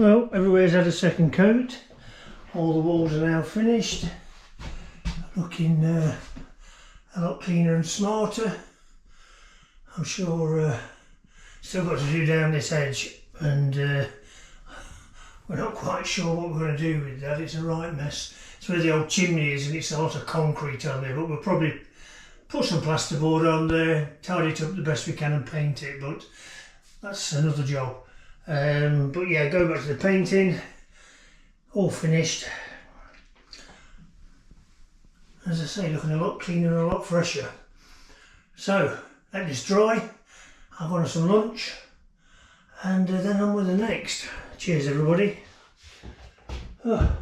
Well, everywhere's had a second coat. All the walls are now finished. Looking a lot cleaner and smarter. I'm sure still got to do down this edge, and we're not quite sure what we're going to do with that. It's a right mess. It's where the old chimney is, and it's a lot of concrete on there, but we'll probably put some plasterboard on there, tidy it up the best we can and paint it, but that's another job. But yeah, going back to the painting, all finished. As I say, looking a lot cleaner and a lot fresher. So, let this dry, I've on some lunch, and then on with the next. Cheers everybody. Oh,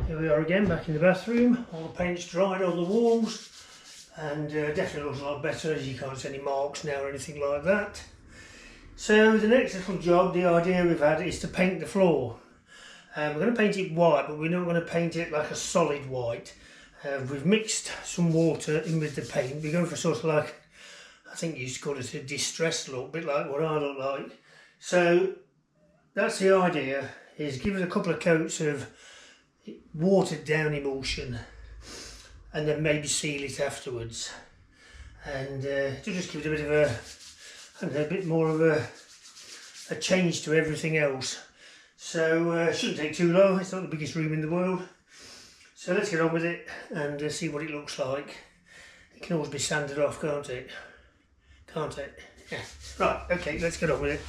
here we are again, back in the bathroom. All the paint's dried on the walls, and definitely looks a lot better, as you can't see any marks now or anything like that. So the next little job, the idea we've had, is to paint the floor. We're going to paint it white, but we're not going to paint it like a solid white. We've mixed some water in with the paint. We're going for sort of like, I think you used to call it a distressed look, a bit like what I look like. So that's the idea, is give it a couple of coats of watered down emulsion and then maybe seal it afterwards. And to just give it a bit of a bit more of a change to everything else. So it shouldn't take too long. It's not the biggest room in the world. So let's get on with it and see what it looks like. It can always be sanded off, can't it? Can't it? Yeah. Right, okay, let's get on with it.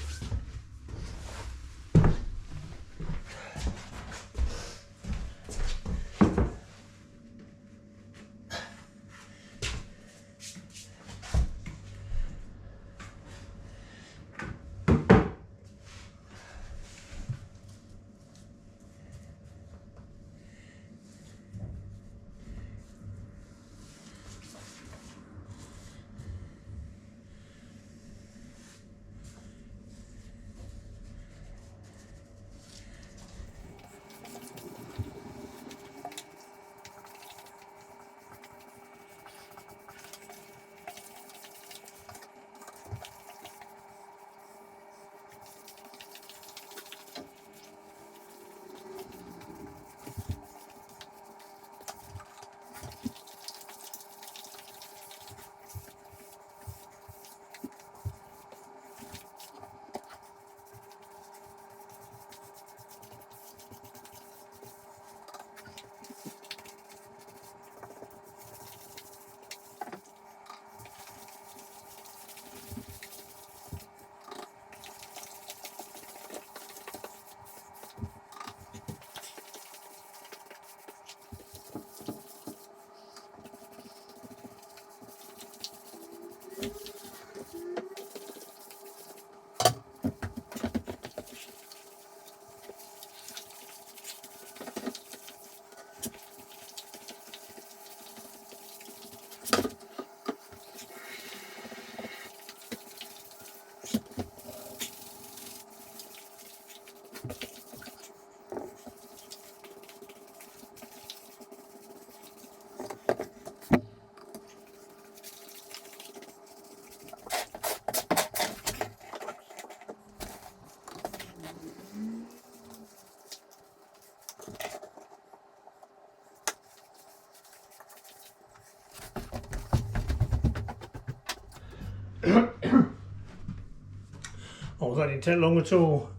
Oh, that didn't take long at all.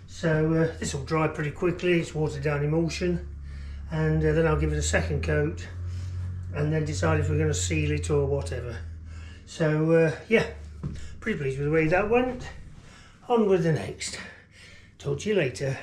So this will dry pretty quickly. It's watered down emulsion, and then I'll give it a second coat and then decide if we're going to seal it or whatever. So yeah, pretty pleased with the way that went. On with the next. Talk to you later.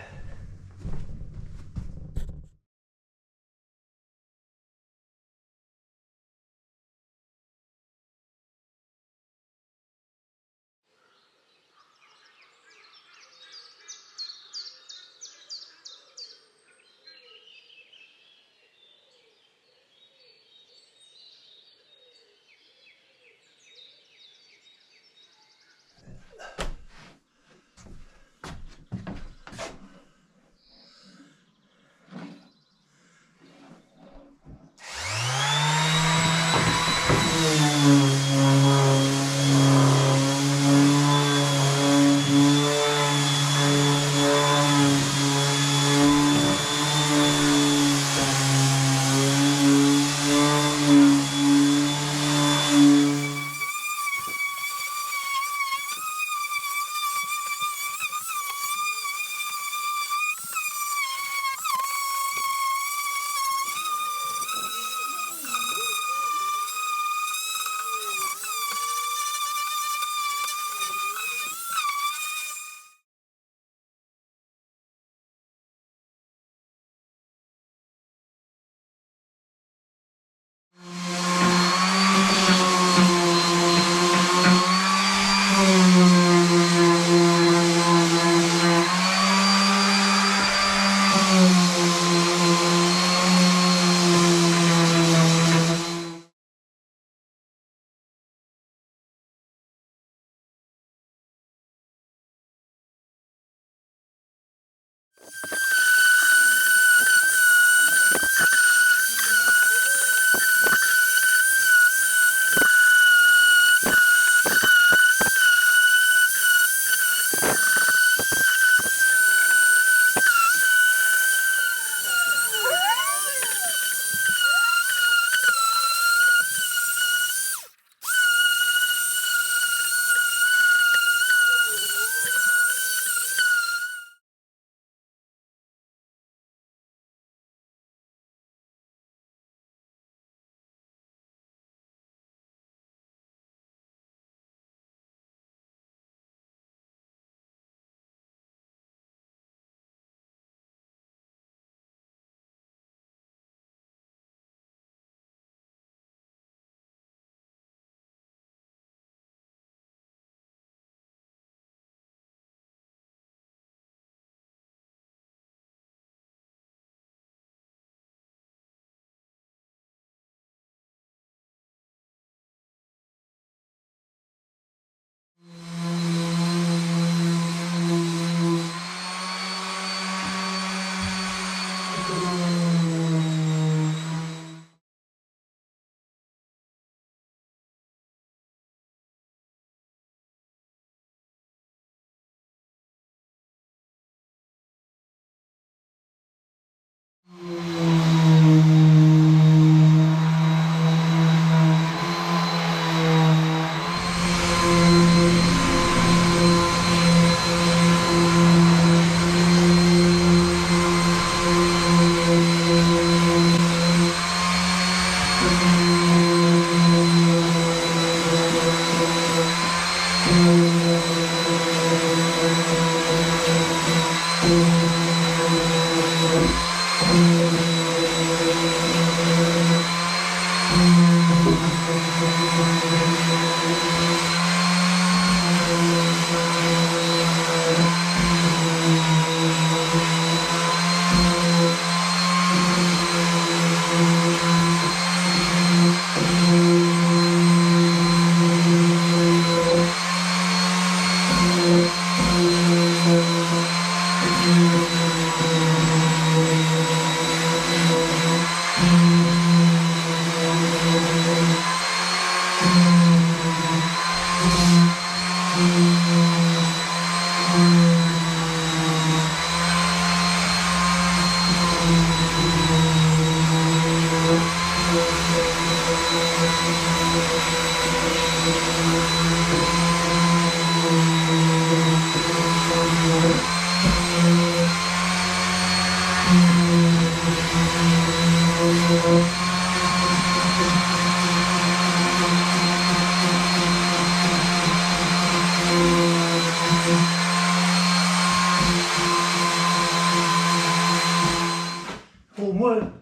Warm work.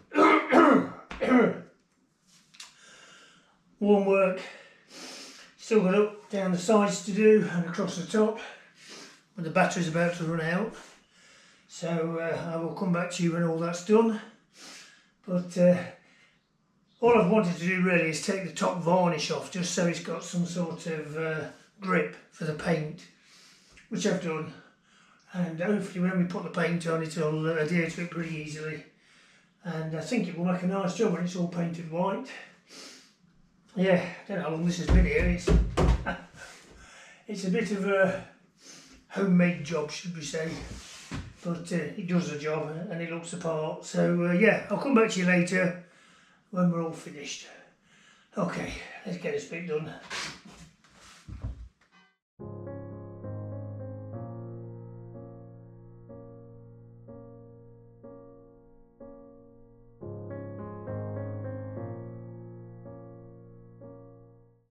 Warm work. Still got up, down the sides to do and across the top, but the battery's about to run out. So I will come back to you when all that's done. But all I've wanted to do really is take the top varnish off, just so it's got some sort of grip for the paint, which I've done. And hopefully when we put the paint on, it'll adhere to it pretty easily. And I think it will make a nice job when it's all painted white. Yeah, I don't know how long this has been here. It's a bit of a homemade job, should we say. But it does the job and it looks the part. So yeah, I'll come back to you later when we're all finished. Okay, let's get this bit done.